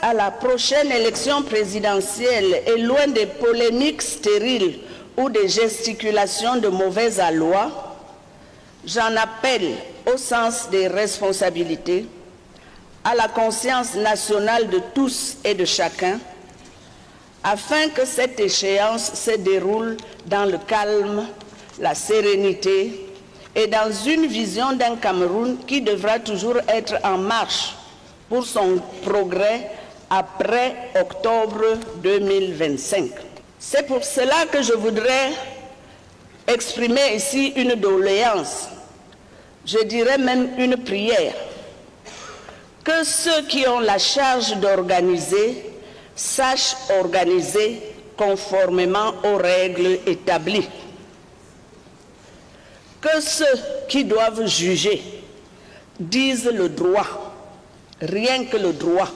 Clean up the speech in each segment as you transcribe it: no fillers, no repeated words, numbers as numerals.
à la prochaine élection présidentielle et loin des polémiques stériles ou des gesticulations de mauvais aloi, j'en appelle au sens des responsabilités, à la conscience nationale de tous et de chacun, afin que cette échéance se déroule dans le calme, la sérénité et dans une vision d'un Cameroun qui devra toujours être en marche pour son progrès après octobre 2025. C'est pour cela que je voudrais exprimer ici une doléance, je dirais même une prière, que ceux qui ont la charge d'organiser sachent organiser conformément aux règles établies. Que ceux qui doivent juger disent le droit, rien que le droit.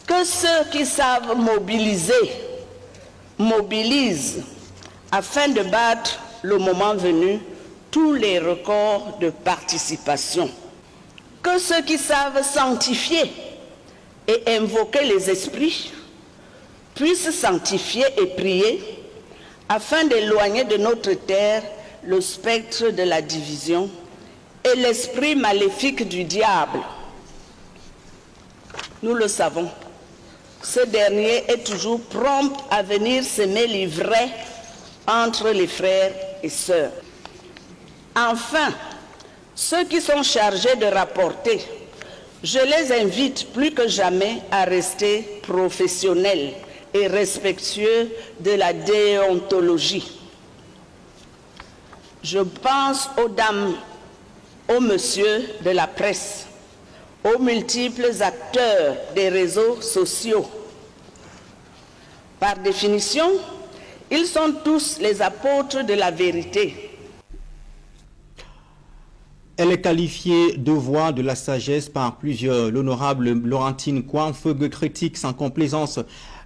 Que ceux qui savent mobiliser, mobilisent afin de battre le moment venu tous les records de participation. Que ceux qui savent sanctifier et invoquer les esprits puissent sanctifier et prier afin d'éloigner de notre terre le spectre de la division et l'esprit maléfique du diable. Nous le savons, ce dernier est toujours prompt à venir semer l'ivraie entre les frères et sœurs. Enfin, ceux qui sont chargés de rapporter, je les invite plus que jamais à rester professionnels et respectueux de la déontologie. Je pense aux dames, aux messieurs de la presse, aux multiples acteurs des réseaux sociaux. Par définition, ils sont tous les apôtres de la vérité. Elle est qualifiée de voix de la sagesse par plusieurs. L'honorable Laurentine Kouamfeugue critique sans complaisance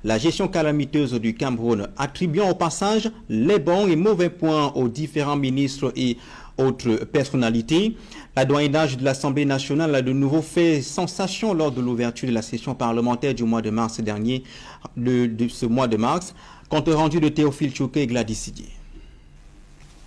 la gestion calamiteuse du Cameroun, attribuant au passage les bons et mauvais points aux différents ministres et autres personnalités. La doyenne d'âge de l'Assemblée nationale a de nouveau fait sensation lors de l'ouverture de la session parlementaire du mois de mars dernier, de ce mois de mars, compte rendu de Théophile Chouké et Gladys Sidier.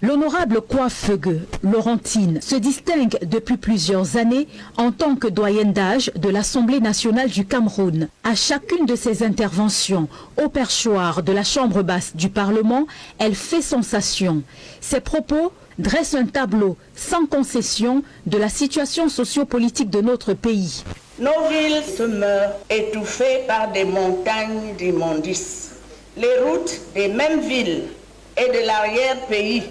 L'honorable Kouamfeugue Laurentine se distingue depuis plusieurs années en tant que doyenne d'âge de l'Assemblée nationale du Cameroun. À chacune de ses interventions au perchoir de la Chambre basse du Parlement, elle fait sensation. Ses propos dressent un tableau sans concession de la situation sociopolitique de notre pays. Nos villes se meurent étouffées par des montagnes d'immondices. Les routes des mêmes villes et de l'arrière-pays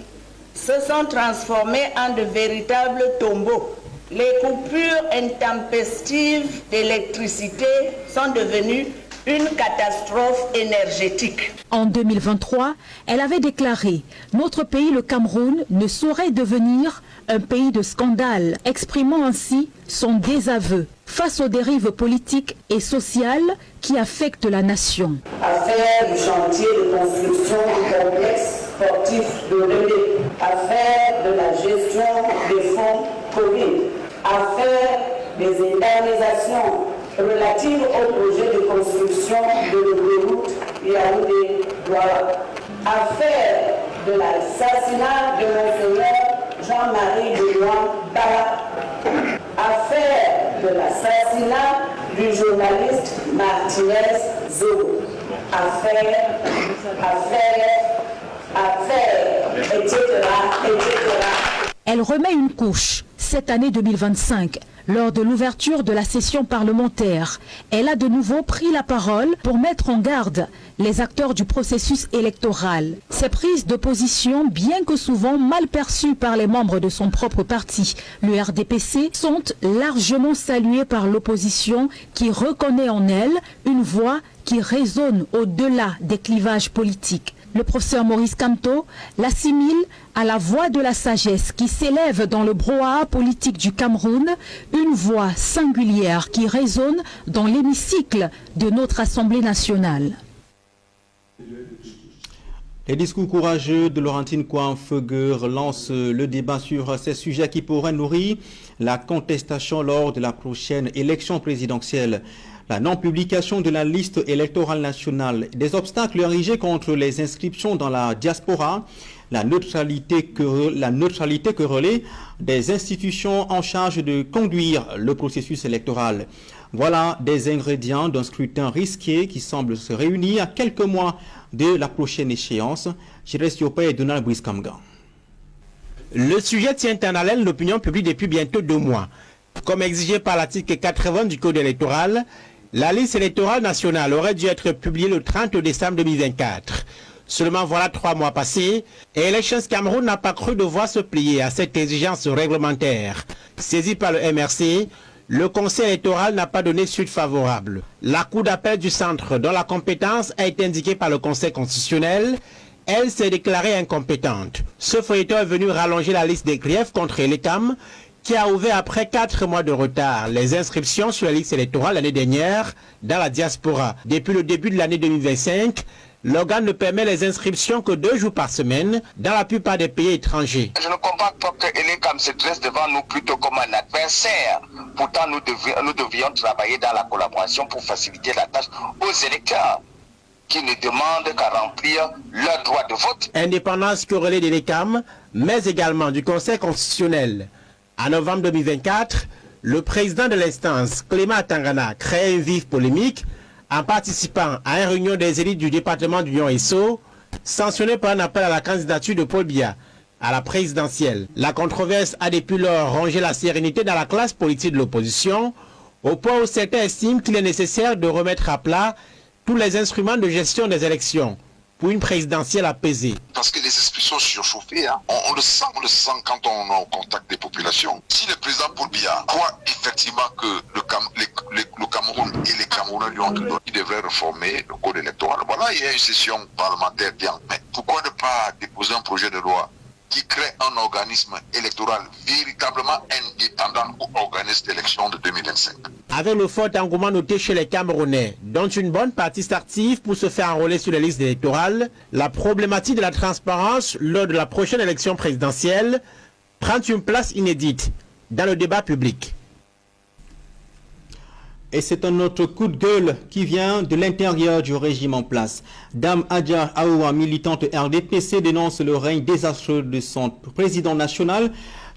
se sont transformées en de véritables tombeaux. Les coupures intempestives d'électricité sont devenues une catastrophe énergétique. En 2023, elle avait déclaré « Notre pays, le Cameroun, ne saurait devenir un pays de scandale », exprimant ainsi son désaveu face aux dérives politiques et sociales qui affectent la nation. À faire du chantier de construction du complexe sportif de relais, à faire de la gestion des fonds Covid, à faire des indemnisations relatives au projet de construction de l'autoroute Yaoundé-Douala, à faire de l'assassinat de Monseigneur Jean-Marie Benoît Bala, à faire de l'assassinat du journaliste Martinez Zo, à faire, etc., etc. Elle remet une couche cette année 2025. Lors de l'ouverture de la session parlementaire, elle a de nouveau pris la parole pour mettre en garde les acteurs du processus électoral. Ces prises de position, bien que souvent mal perçues par les membres de son propre parti, le RDPC, sont largement saluées par l'opposition qui reconnaît en elle une voix qui résonne au-delà des clivages politiques. Le professeur Maurice Kamto l'assimile à la voix de la sagesse qui s'élève dans le brouhaha politique du Cameroun, une voix singulière qui résonne dans l'hémicycle de notre Assemblée nationale. Les discours courageux de Laurentine Kouamfeugue relancent le débat sur ces sujets qui pourraient nourrir la contestation lors de la prochaine élection présidentielle. La non-publication de la liste électorale nationale, des obstacles érigés contre les inscriptions dans la diaspora, la neutralité que relaient des institutions en charge de conduire le processus électoral. Voilà des ingrédients d'un scrutin risqué qui semble se réunir à quelques mois de la prochaine échéance. Jérès Yopa et Donald Briskamga. Le sujet tient en haleine l'opinion publique depuis bientôt 2 mois. Comme exigé par l'article 80 du Code électoral, la liste électorale nationale aurait dû être publiée le 30 décembre 2024. Seulement voilà 3 mois passés et Elections Cameroun n'a pas cru devoir se plier à cette exigence réglementaire. Saisi par le MRC, le Conseil électoral n'a pas donné suite favorable. La Cour d'appel du centre, dont la compétence a été indiquée par le Conseil constitutionnel, elle s'est déclarée incompétente. Ce feuilleton est venu rallonger la liste des griefs contre l'ECAM, qui a ouvert après 4 mois de retard les inscriptions sur la liste électorale l'année dernière dans la diaspora. Depuis le début de l'année 2025, l'organe ne permet les inscriptions que 2 jours par semaine dans la plupart des pays étrangers. Je ne comprends pas que l'ECAM se dresse devant nous plutôt comme un adversaire. Pourtant, nous devions travailler dans la collaboration pour faciliter la tâche aux électeurs qui ne demandent qu'à remplir leur droit de vote. Indépendance corrélée de l'ECAM, mais également du Conseil constitutionnel. En novembre 2024, le président de l'instance, Clément Tangana, crée une vive polémique en participant à une réunion des élites du département d'Union Esso, sanctionné par un appel à la candidature de Paul Biya à la présidentielle. La controverse a depuis lors rongé la sérénité dans la classe politique de l'opposition, au point où certains estiment qu'il est nécessaire de remettre à plat tous les instruments de gestion des élections pour une présidentielle apaisée. Parce que les esprits sont surchauffés, hein. On le sent quand on est en contact des populations. Si le président Paul Biya croit effectivement que le Cameroun et les Camerounais lui ont donné, il devrait réformer le code électoral. Voilà, il y a une session parlementaire bien. Mais pourquoi ne pas déposer un projet de loi qui crée un organisme électoral véritablement indépendant ou organise l'élection de 2025. Avec le fort engouement noté chez les Camerounais, dont une bonne partie s'active pour se faire enrôler sur les listes électorales, la problématique de la transparence lors de la prochaine élection présidentielle prend une place inédite dans le débat public. Et c'est un autre coup de gueule qui vient de l'intérieur du régime en place. Dame Adja Aoua, militante RDPC, dénonce le règne désastreux de son président national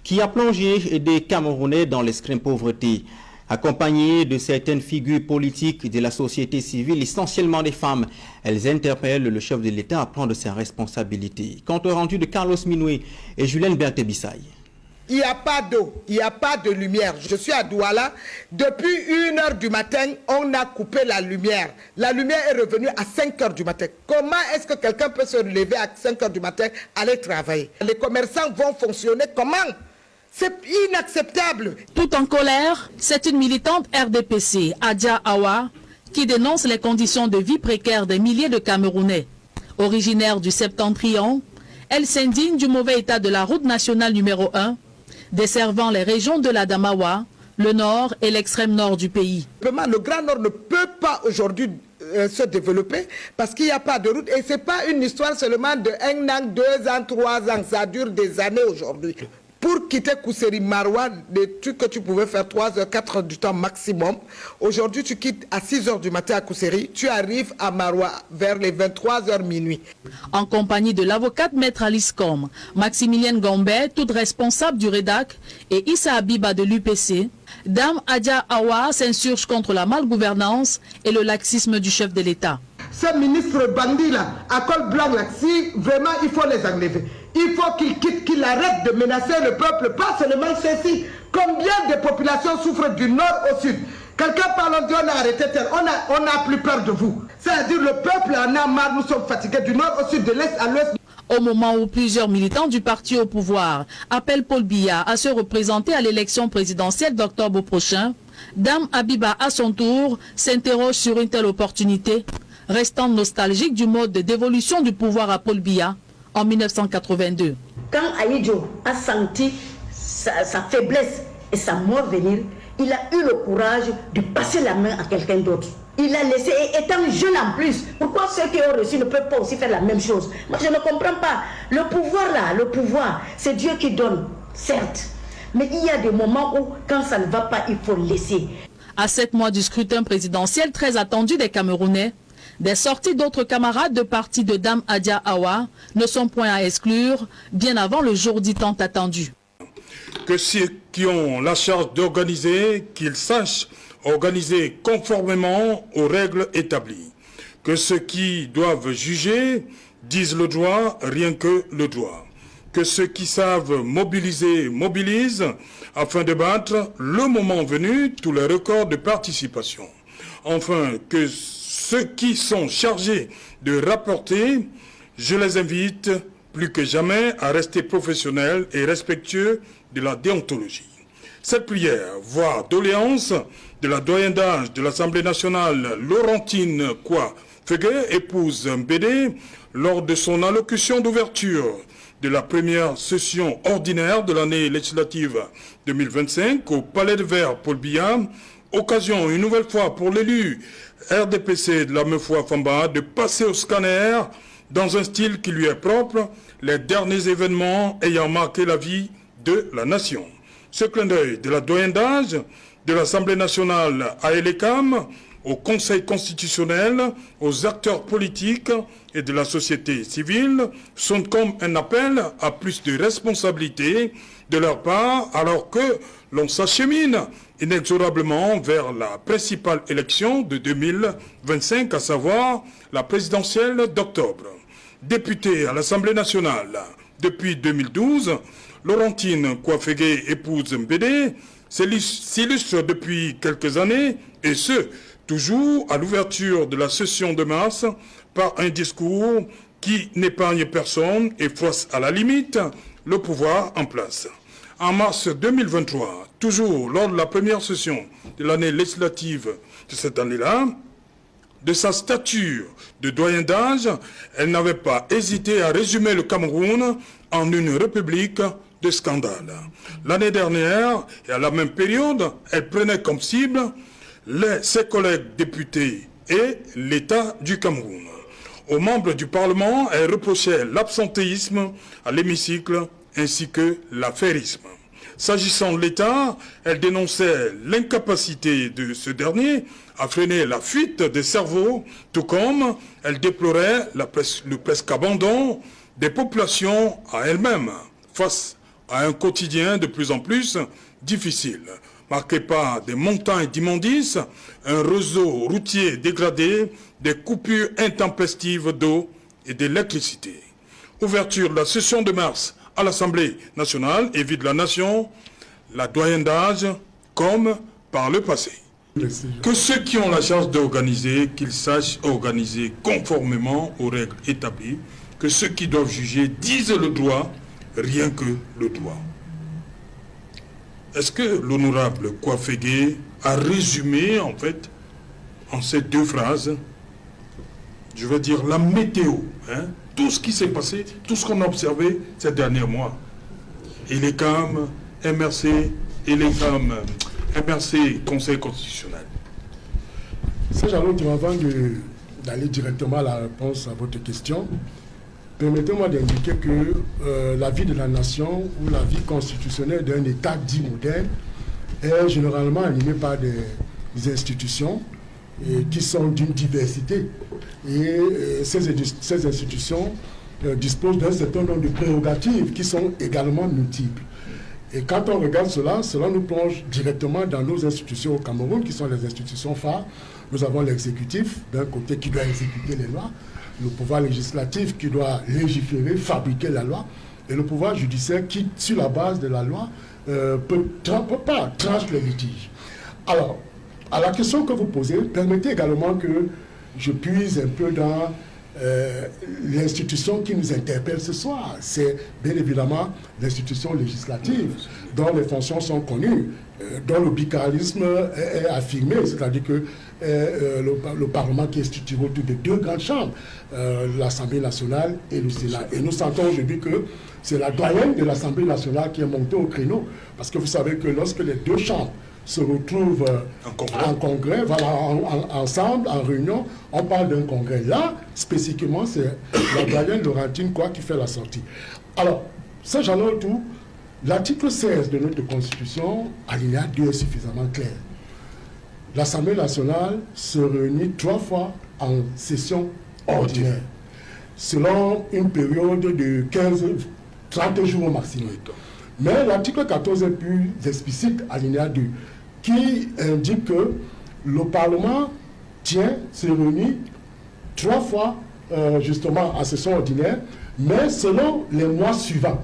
qui a plongé des Camerounais dans l'extrême pauvreté. Accompagnée de certaines figures politiques de la société civile, essentiellement des femmes, elles interpellent le chef de l'État à prendre ses responsabilités. Compte rendu de Carlos Minoué et Julien Berthe-Bissaï. Il n'y a pas d'eau, il n'y a pas de lumière. Je suis à Douala. Depuis 1h du matin, on a coupé la lumière. La lumière est revenue à 5h du matin. Comment est-ce que quelqu'un peut se lever à 5h du matin, aller travailler? Les commerçants vont fonctionner comment? C'est inacceptable. Tout en colère, c'est une militante RDPC, Adja Awa, qui dénonce les conditions de vie précaires des milliers de Camerounais. Originaire du Septentrion, elle s'indigne du mauvais état de la route nationale numéro 1, desservant les régions de l'Adamawa, le nord et l'extrême nord du pays. Le Grand Nord ne peut pas aujourd'hui se développer parce qu'il n'y a pas de route. Et ce n'est pas une histoire seulement de 1 an, 2 ans, 3 ans. Ça dure des années aujourd'hui. Pour quitter Kousséri Maroua, des trucs que tu pouvais faire 3 h, 4 h du temps maximum. Aujourd'hui, tu quittes à 6 h du matin à Kousséri. Tu arrives à Maroua vers les 23 h minuit. En compagnie de l'avocate Maître Alice Com, Maximilienne Gambet, toute responsable du REDAC, et Issa Abiba de l'UPC, Dame Adja Awa s'insurge contre la malgouvernance et le laxisme du chef de l'État. Ces ministres bandits là, à col blanc là, si vraiment il faut les enlever, il faut qu'ils quittent, qu'ils arrêtent de menacer le peuple, pas seulement ceci. Combien de populations souffrent du nord au sud? Quelqu'un parle, on dit on a arrêté tel, on n'a plus peur de vous. C'est-à-dire le peuple en a marre, nous sommes fatigués du nord au sud, de l'est à l'ouest. Au moment où plusieurs militants du parti au pouvoir appellent Paul Biya à se représenter à l'élection présidentielle d'octobre prochain, Dame Abiba à son tour s'interroge sur une telle opportunité, restant nostalgique du mode de dévolution du pouvoir à Paul Biya en 1982. Quand Aïdjo a senti sa faiblesse et sa mort venir, il a eu le courage de passer la main à quelqu'un d'autre. Il a laissé, et étant jeune en plus, pourquoi ceux qui ont reçu ne peuvent pas aussi faire la même chose? Moi je ne comprends pas. Le pouvoir là, le pouvoir, c'est Dieu qui donne, certes. Mais il y a des moments où, quand ça ne va pas, il faut laisser. À 7 mois du scrutin présidentiel très attendu des Camerounais, des sorties d'autres camarades de parti de Dame Adia Awa ne sont point à exclure, bien avant le jour dit tant attendu. Que ceux qui ont la charge d'organiser, qu'ils sachent organiser conformément aux règles établies. Que ceux qui doivent juger disent le droit, rien que le droit. Que ceux qui savent mobiliser, mobilisent, afin de battre, le moment venu, tous les records de participation. Enfin, que ceux qui sont chargés de rapporter, je les invite plus que jamais à rester professionnels et respectueux de la déontologie. Cette prière, voire doléance de la doyenne d'âge de l'Assemblée nationale, Laurentine Kouafégué, épouse Mbédé, lors de son allocution d'ouverture de la première session ordinaire de l'année législative 2025 au Palais de Verre Paul Biya, occasion une nouvelle fois pour l'élu RDPC de la Meufoua Famba de passer au scanner dans un style qui lui est propre, les derniers événements ayant marqué la vie de la nation. Ce clin d'œil de la doyenne d'âge de l'Assemblée nationale à Elecam, au Conseil constitutionnel, aux acteurs politiques et de la société civile sont comme un appel à plus de responsabilité de leur part alors que l'on s'achemine inexorablement vers la principale élection de 2025, à savoir la présidentielle d'octobre. Députée à l'Assemblée nationale depuis 2012, Laurentine Kouafégué, épouse Mbédé, s'illustre depuis quelques années, et ce, toujours à l'ouverture de la session de mars, par un discours qui n'épargne personne et force à la limite le pouvoir en place. En mars 2023, toujours lors de la première session de l'année législative de cette année-là, de sa stature de doyen d'âge, elle n'avait pas hésité à résumer le Cameroun en une république de scandale. L'année dernière, et à la même période, elle prenait comme cible ses collègues députés et l'État du Cameroun. Aux membres du Parlement, elle reprochait l'absentéisme à l'hémicycle ainsi que l'affairisme. S'agissant de l'État, elle dénonçait l'incapacité de ce dernier à freiner la fuite des cerveaux, tout comme elle déplorait le presque abandon des populations à elles-mêmes face à un quotidien de plus en plus difficile, marqué par des montagnes d'immondices, un réseau routier dégradé, des coupures intempestives d'eau et d'électricité. Ouverture de la session de mars à l'Assemblée nationale et vie de la nation, la doyenne d'âge comme par le passé. Que ceux qui ont la chance d'organiser, qu'ils sachent organiser conformément aux règles établies, que ceux qui doivent juger disent le droit, rien que le droit. Est-ce que l'honorable Kouafégué a résumé, en fait, en ces deux phrases, je veux dire, la météo, tout ce qui s'est passé, tout ce qu'on a observé ces derniers mois. Elecam, MRC, Elecam, MRC, Conseil constitutionnel. Avant d'aller directement à la réponse à votre question, permettez-moi d'indiquer que la vie de la nation ou la vie constitutionnelle d'un État dit moderne est généralement animée par des institutions qui sont d'une diversité. Et ces institutions disposent d'un certain nombre de prérogatives qui sont également multiples. Et quand on regarde cela nous plonge directement dans nos institutions au Cameroun, qui sont les institutions phares. Nous avons l'exécutif, d'un côté, qui doit exécuter les lois, le pouvoir législatif qui doit légiférer, fabriquer la loi, et le pouvoir judiciaire qui, sur la base de la loi, peut pas trancher les litiges. Alors, à la question que vous posez, permettez également que je puise un peu dans l'institution qui nous interpelle ce soir. C'est bien évidemment l'institution législative, dont les fonctions sont connues, dont le bicamérisme est affirmé, c'est-à-dire que le Parlement qui est structuré autour de deux grandes chambres, l'Assemblée nationale et le Sénat. Et nous sentons aujourd'hui que c'est la doyenne de l'Assemblée nationale qui est montée au créneau, parce que vous savez que lorsque les deux chambres se retrouvent en congrès, voilà, ensemble, en réunion, on parle d'un congrès. Là, spécifiquement, c'est la doyenne Laurentine qui fait la sortie. Alors, Saint-Jean tout L'article 16 de notre Constitution, alinéa 2, est suffisamment clair. L'Assemblée nationale se réunit 3 fois en session ordinaire, selon une période de 30 jours au maximum. Mais l'article 14 est plus explicite, alinéa 2, qui indique que le Parlement se réunit 3 fois justement en session ordinaire, mais selon les mois suivants.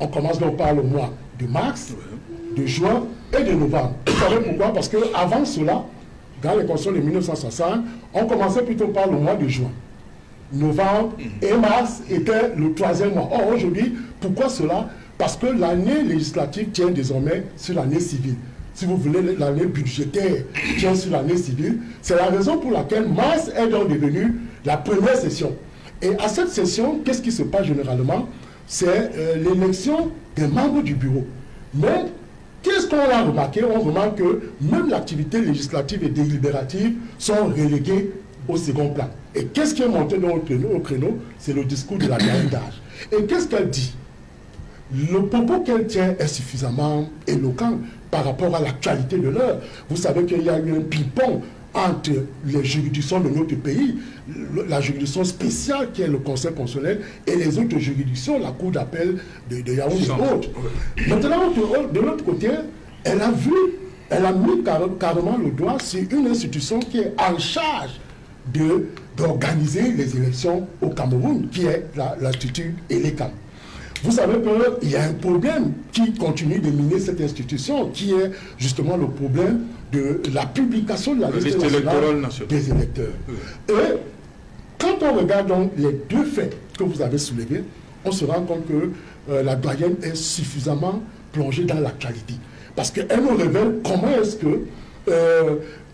On commence donc par le mois de mars, de juin et de novembre. Vous savez pourquoi? Parce qu'avant cela, dans les constitutions de 1960, on commençait plutôt par le mois de juin. Novembre et mars étaient le 3e mois. Or, aujourd'hui, pourquoi cela? Parce que l'année législative tient désormais sur l'année civile. Si vous voulez, l'année budgétaire tient sur l'année civile. C'est la raison pour laquelle mars est donc devenue la première session. Et à cette session, qu'est-ce qui se passe généralement? C'est l'élection des membres du bureau. Mais qu'est-ce qu'on a remarqué? On remarque que même l'activité législative et délibérative sont reléguées au second plan. Et qu'est-ce qui est monté dans au créneau? C'est le discours de la moyenne d'âge. Et qu'est-ce qu'elle dit? Le propos qu'elle tient est suffisamment éloquent par rapport à l'actualité de l'heure. Vous savez qu'il y a eu un ping-pong entre les juridictions de notre pays, la juridiction spéciale qui est le Conseil constitutionnel et les autres juridictions, la Cour d'appel de Yaoundé et autres. Maintenant, de l'autre côté, elle a mis carrément le doigt sur une institution qui est en charge d'organiser les élections au Cameroun, qui est l'Institut ELECAM. Vous savez qu'il y a un problème qui continue de miner cette institution, qui est justement le problème de la publication de la liste nationale des électeurs. Et quand on regarde donc les deux faits que vous avez soulevés, on se rend compte que la doyenne est suffisamment plongée dans l'actualité. Parce qu'elle nous révèle comment est-ce que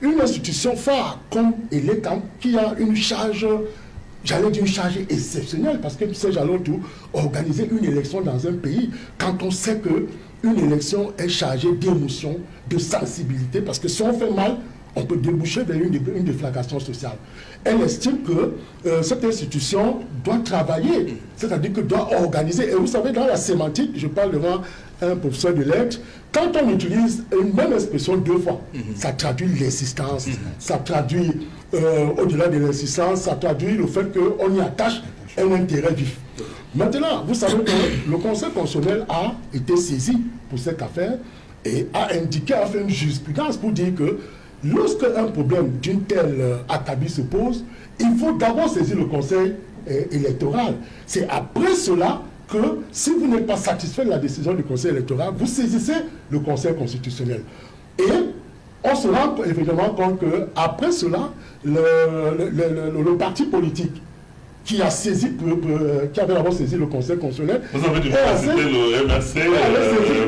une institution phare comme ELECAM, qui a une charge, j'allais dire une charge exceptionnelle, parce que c'est j'allais tout organiser une élection dans un pays, quand on sait que une élection est chargée d'émotion, de sensibilité, parce que si on fait mal, on peut déboucher vers une déflagration sociale. Elle estime que cette institution doit travailler, c'est-à-dire que doit organiser. Et vous savez, dans la sémantique, je parle devant un professeur de lettres, quand on utilise une même expression 2 fois, ça traduit l'existence, ça traduit, au-delà de l'existence, ça traduit le fait qu'on y attache un intérêt vif. Maintenant, vous savez que le Conseil constitutionnel a été saisi pour cette affaire et a indiqué, a fait une jurisprudence pour dire que lorsque un problème d'une telle acabit se pose, il faut d'abord saisir le Conseil électoral. C'est après cela que si vous n'êtes pas satisfait de la décision du Conseil électoral, vous saisissez le Conseil constitutionnel. Et on se rend évidemment compte qu'après cela, le parti politique qui a saisi, qui avait d'abord saisi le Conseil constitutionnel. Vous avez dû citer le MRC.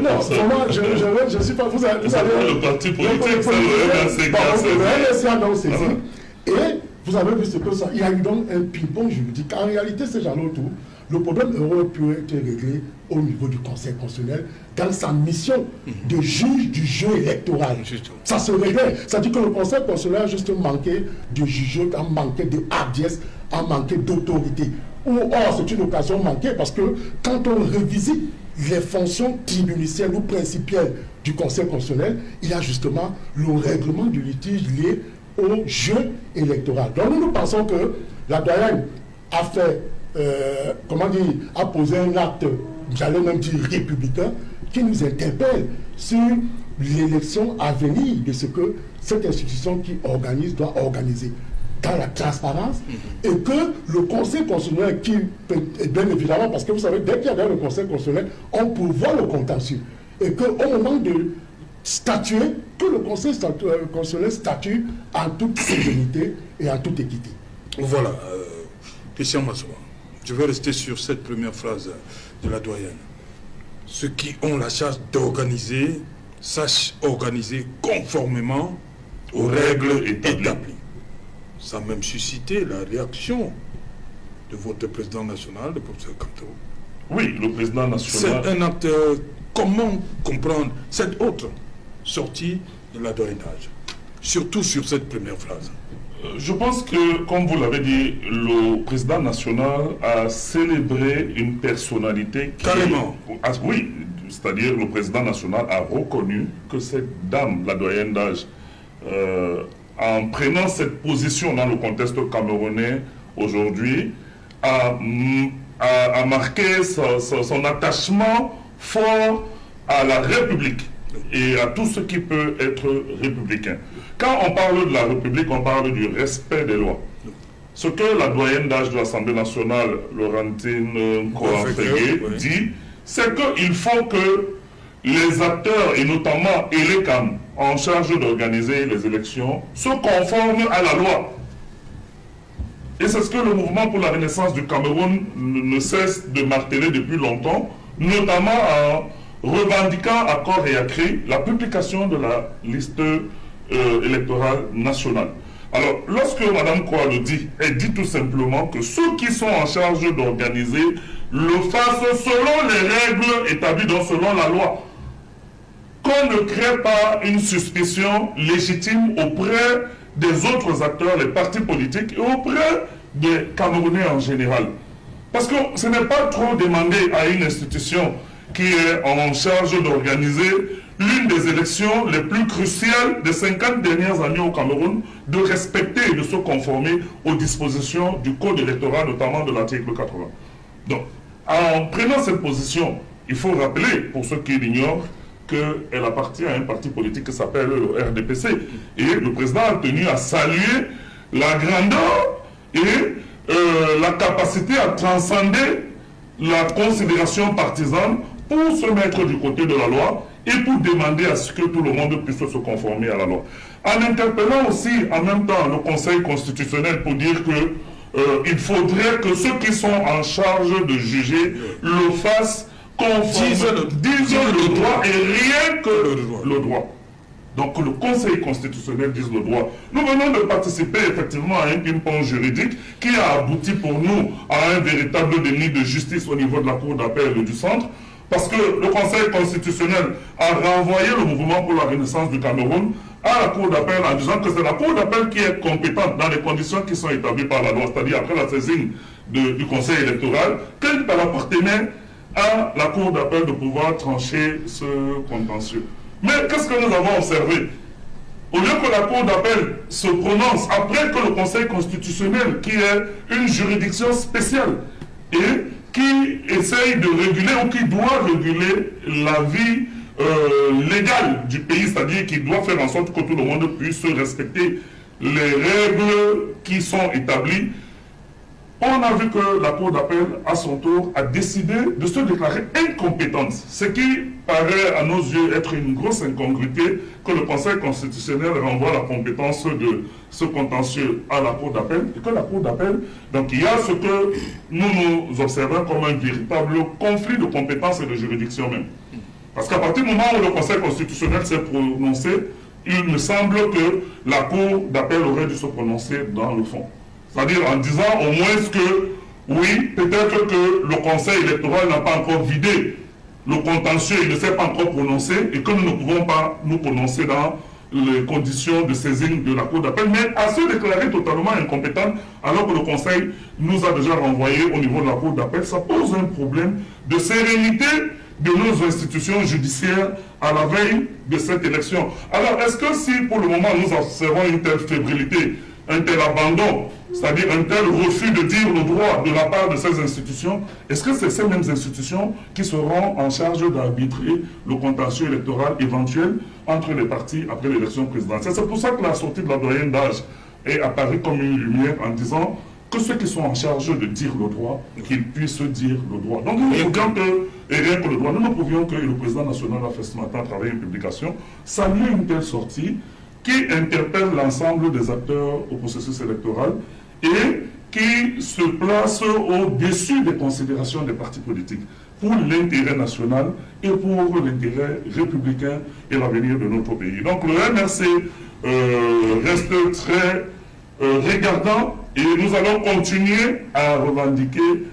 Non, vraiment, je ne suis pas. Vous avez le parti politique, c'est le MRC. Le MRC a donc saisi. Et vous avez vu ce que ça. Il y a eu donc un ping-pong juridique. En réalité, c'est genre tout. Le problème aurait pu être réglé au niveau du Conseil constitutionnel dans sa mission de juge du jeu électoral. Ça se réglait. Ça dit que le Conseil constitutionnel a juste manqué de juger, a manqué de hardiesse, a manqué d'autorité. Or, c'est une occasion manquée parce que quand on revisite les fonctions tribuniciennes ou principielles du Conseil constitutionnel, il y a justement le règlement du litige lié au jeu électoral. Donc nous pensons que la doyenne a fait, a posé un acte, j'allais même dire républicain, qui nous interpelle sur l'élection à venir de ce que cette institution qui organise doit organiser dans la transparence et que le Conseil constitutionnel qui peut, bien évidemment, parce que vous savez, dès qu'il y a dans le Conseil constitutionnel, on pourvoit le contentieux et qu'au moment de statuer, que le Conseil constitutionnel statue en toute sérénité et en toute équité. Voilà, Christian Massoua, je vais rester sur cette première phrase de la doyenne. Ceux qui ont la charge d'organiser, sachent organiser conformément aux règles établies. Ça a même suscité la réaction de votre président national, le professeur Kanto. Oui, le président national. C'est un acte. Comment comprendre cette autre sortie de la doyennage, surtout sur cette première phrase? Je pense que, comme vous l'avez dit, le président national a célébré une personnalité qui... Carrément. Oui, c'est-à-dire le président national, a reconnu que cette dame, la doyenne d'âge, en prenant cette position dans le contexte camerounais aujourd'hui, a marqué son attachement fort à la République et à tout ce qui peut être républicain. Quand on parle de la République, on parle du respect des lois. Ce que la doyenne d'âge de l'Assemblée nationale, Laurentine Kouafégué, dit, c'est qu'il faut que les acteurs, et notamment ELECAM, en charge d'organiser les élections, se conforment à la loi. Et c'est ce que le mouvement pour la renaissance du Cameroun ne cesse de marteler depuis longtemps, notamment en revendiquant à corps et à cri la publication de la liste électorale nationale. Alors, lorsque Mme Koua le dit, elle dit tout simplement que ceux qui sont en charge d'organiser le fassent selon les règles établies, donc selon la loi. Qu'on ne crée pas une suspicion légitime auprès des autres acteurs, les partis politiques et auprès des Camerounais en général. Parce que ce n'est pas trop demandé à une institution qui est en charge d'organiser l'une des élections les plus cruciales des 50 dernières années au Cameroun, de respecter et de se conformer aux dispositions du code électoral, notamment de l'article 80. Donc, en prenant cette position, il faut rappeler, pour ceux qui l'ignorent, qu'elle appartient à un parti politique qui s'appelle le RDPC. Et le président a tenu à saluer la grandeur et la capacité à transcender la considération partisane pour se mettre du côté de la loi et pour demander à ce que tout le monde puisse se conformer à la loi. En interpellant aussi en même temps le Conseil constitutionnel pour dire que il faudrait que ceux qui sont en charge de juger le fassent conforme, disent le droit et rien que le droit. Donc le Conseil constitutionnel dise le droit. Nous venons de participer effectivement à un ping-pong juridique qui a abouti pour nous à un véritable déni de justice au niveau de la Cour d'appel du centre, parce que le Conseil constitutionnel a renvoyé le mouvement pour la renaissance du Cameroun à la Cour d'appel en disant que c'est la Cour d'appel qui est compétente dans les conditions qui sont établies par la loi, c'est-à-dire après la saisine du Conseil électoral, qu'elle appartenait à la Cour d'appel de pouvoir trancher ce contentieux. Mais qu'est-ce que nous avons observé? Au lieu que la Cour d'appel se prononce après que le Conseil constitutionnel, qui est une juridiction spéciale et qui essaye de réguler ou qui doit réguler la vie légale du pays, c'est-à-dire qui doit faire en sorte que tout le monde puisse respecter les règles qui sont établies, on a vu que la Cour d'appel, à son tour, a décidé de se déclarer incompétente, ce qui paraît à nos yeux être une grosse incongruité, que le Conseil constitutionnel renvoie la compétence de ce contentieux à la Cour d'appel, et que la Cour d'appel, donc il y a ce que nous observons comme un véritable conflit de compétences et de juridiction même. Parce qu'à partir du moment où le Conseil constitutionnel s'est prononcé, il me semble que la Cour d'appel aurait dû se prononcer dans le fond. C'est-à-dire en disant au moins que, oui, peut-être que le Conseil électoral n'a pas encore vidé le contentieux, il ne s'est pas encore prononcé, et que nous ne pouvons pas nous prononcer dans les conditions de saisine de la Cour d'appel, mais à se déclarer totalement incompétent, alors que le Conseil nous a déjà renvoyé au niveau de la Cour d'appel, ça pose un problème de sérénité de nos institutions judiciaires à la veille de cette élection. Alors, est-ce que si pour le moment nous observons une telle fébrilité, un tel abandon, c'est-à-dire un tel refus de dire le droit de la part de ces institutions, est-ce que c'est ces mêmes institutions qui seront en charge d'arbitrer le contentieux électoral éventuel entre les partis après l'élection présidentielle? C'est pour ça que la sortie de la doyenne d'âge est apparue comme une lumière en disant que ceux qui sont en charge de dire le droit, qu'ils puissent dire le droit. Donc nous ne pouvions que, et rien que le droit, nous ne pouvions que, le président national a fait ce matin à travers une publication, saluer une telle sortie qui interpelle l'ensemble des acteurs au processus électoral et qui se place au-dessus des considérations des partis politiques pour l'intérêt national et pour l'intérêt républicain et l'avenir de notre pays. Donc le MRC reste très regardant et nous allons continuer à revendiquer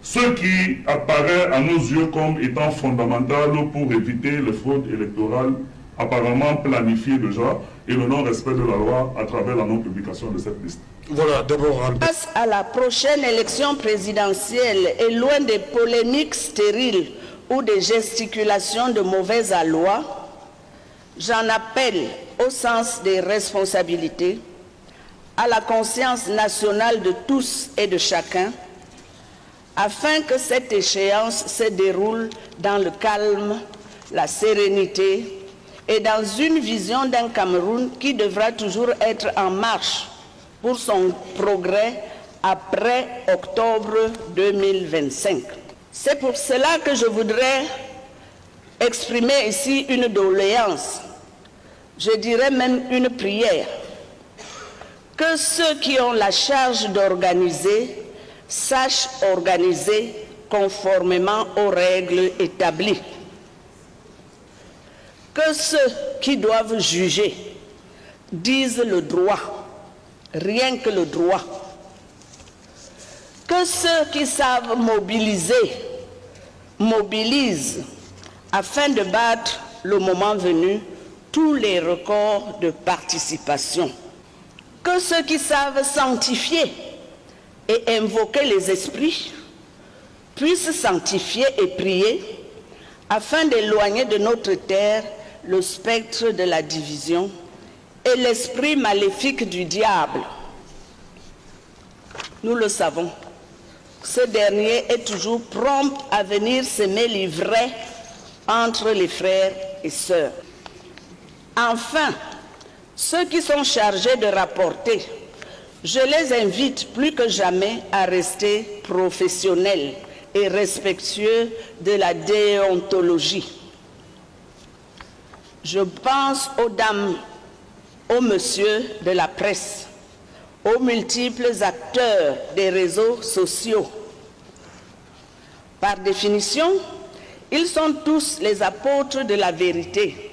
ce qui apparaît à nos yeux comme étant fondamental pour éviter les fraudes électorales apparemment planifiées déjà et le non-respect de la loi à travers la non-publication de cette liste. Voilà, d'abord... Face à la prochaine élection présidentielle et loin des polémiques stériles ou des gesticulations de mauvaise aloi, j'en appelle au sens des responsabilités, à la conscience nationale de tous et de chacun, afin que cette échéance se déroule dans le calme, la sérénité et dans une vision d'un Cameroun qui devra toujours être en marche pour son progrès après octobre 2025. C'est pour cela que je voudrais exprimer ici une doléance, je dirais même une prière, que ceux qui ont la charge d'organiser sachent organiser conformément aux règles établies. Que ceux qui doivent juger disent le droit, rien que le droit. Que ceux qui savent mobiliser, mobilisent afin de battre le moment venu tous les records de participation. Que ceux qui savent sanctifier et invoquer les esprits puissent sanctifier et prier afin d'éloigner de notre terre le spectre de la division et l'esprit maléfique du diable. Nous le savons, ce dernier est toujours prompt à venir semer l'ivraie entre les frères et sœurs. Enfin, ceux qui sont chargés de rapporter, je les invite plus que jamais à rester professionnels et respectueux de la déontologie. Je pense aux dames, aux messieurs de la presse, aux multiples acteurs des réseaux sociaux. Par définition, ils sont tous les apôtres de la vérité.